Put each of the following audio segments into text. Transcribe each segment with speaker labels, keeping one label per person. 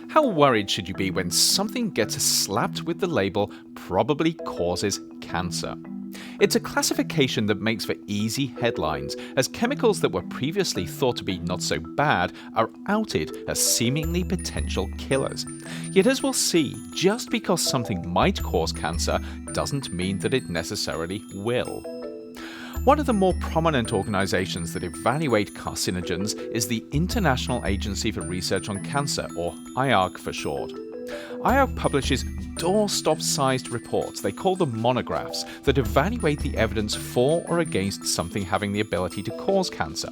Speaker 1: How worried should you be when something gets slapped with the label "probably causes cancer"? It's a classification that makes for easy headlines, as chemicals that were previously thought to be not so bad are outed as seemingly potential killers. Yet as we'll see, just because something might cause cancer doesn't mean that it necessarily will. One of the more prominent organizations that evaluate carcinogens is the International Agency for Research on Cancer, or IARC for short. IARC publishes doorstop-sized reports, they call them monographs, that evaluate the evidence for or against something having the ability to cause cancer.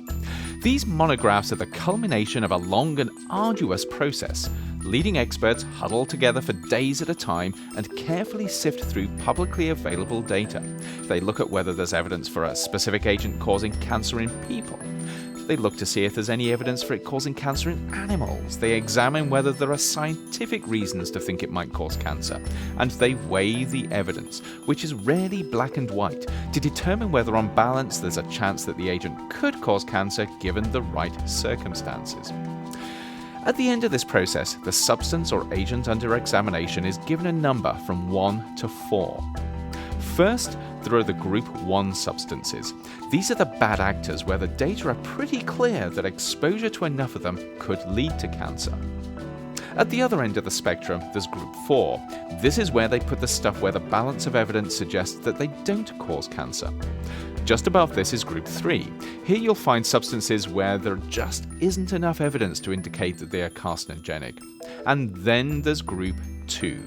Speaker 1: These monographs are the culmination of a long and arduous process. Leading experts huddle together for days at a time and carefully sift through publicly available data. They look at whether there's evidence for a specific agent causing cancer in people. They look to see if there's any evidence for it causing cancer in animals. They examine whether there are scientific reasons to think it might cause cancer. And they weigh the evidence, which is rarely black and white, to determine whether on balance there's a chance that the agent could cause cancer given the right circumstances. At the end of this process, the substance or agent under examination is given a number from 1 to 4. First, there are the Group 1 substances. These are the bad actors where the data are pretty clear that exposure to enough of them could lead to cancer. At the other end of the spectrum, there's Group 4. This is where they put the stuff where the balance of evidence suggests that they don't cause cancer. Just above this is Group 3. Here you'll find substances where there just isn't enough evidence to indicate that they are carcinogenic. And then there's Group 2.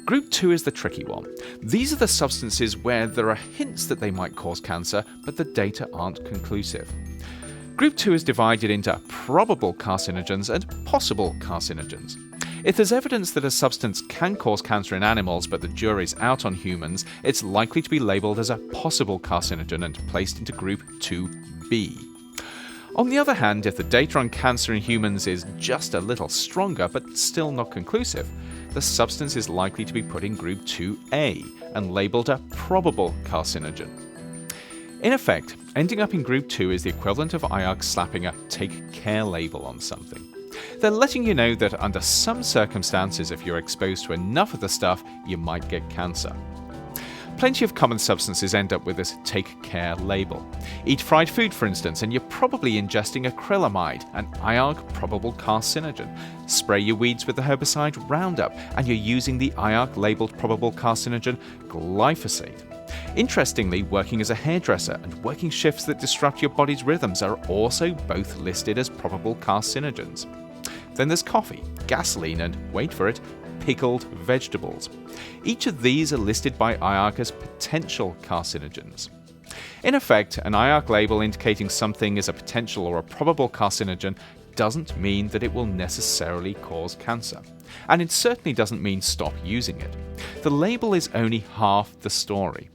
Speaker 1: Group 2 is the tricky one. These are the substances where there are hints that they might cause cancer, but the data aren't conclusive. Group 2 is divided into probable carcinogens and possible carcinogens. If there's evidence that a substance can cause cancer in animals but the jury's out on humans, it's likely to be labelled as a possible carcinogen and placed into Group 2B. On the other hand, if the data on cancer in humans is just a little stronger but still not conclusive, the substance is likely to be put in Group 2A and labelled a probable carcinogen. In effect, ending up in Group 2 is the equivalent of IARC slapping a "take care" label on something. They're letting you know that under some circumstances, if you're exposed to enough of the stuff, you might get cancer. Plenty of common substances end up with this "take care" label. Eat fried food, for instance, and you're probably ingesting acrylamide, an IARC probable carcinogen. Spray your weeds with the herbicide Roundup, and you're using the IARC labeled probable carcinogen glyphosate. Interestingly, working as a hairdresser and working shifts that disrupt your body's rhythms are also both listed as probable carcinogens. Then there's coffee, gasoline, and, wait for it, pickled vegetables. Each of these are listed by IARC as potential carcinogens. In effect, an IARC label indicating something is a potential or a probable carcinogen doesn't mean that it will necessarily cause cancer. And it certainly doesn't mean stop using it. The label is only half the story.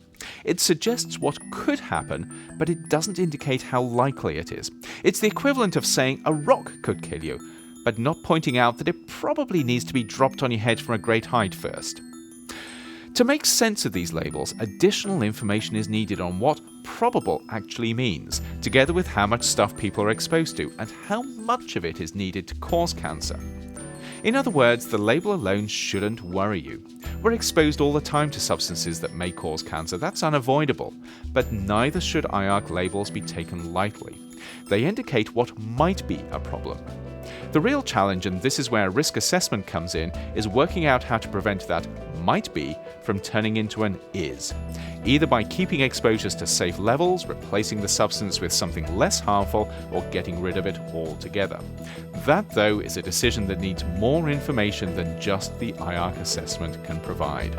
Speaker 1: It suggests what could happen, but it doesn't indicate how likely it is. It's the equivalent of saying a rock could kill you, but not pointing out that it probably needs to be dropped on your head from a great height first. To make sense of these labels, additional information is needed on what probable actually means, together with how much stuff people are exposed to and how much of it is needed to cause cancer. In other words, the label alone shouldn't worry you. We're exposed all the time to substances that may cause cancer, that's unavoidable, but neither should IARC labels be taken lightly. They indicate what might be a problem. The real challenge, and this is where risk assessment comes in, is working out how to prevent that might be from turning into an is, either by keeping exposures to safe levels, replacing the substance with something less harmful, or getting rid of it altogether. That, though, is a decision that needs more information than just the IARC assessment can provide.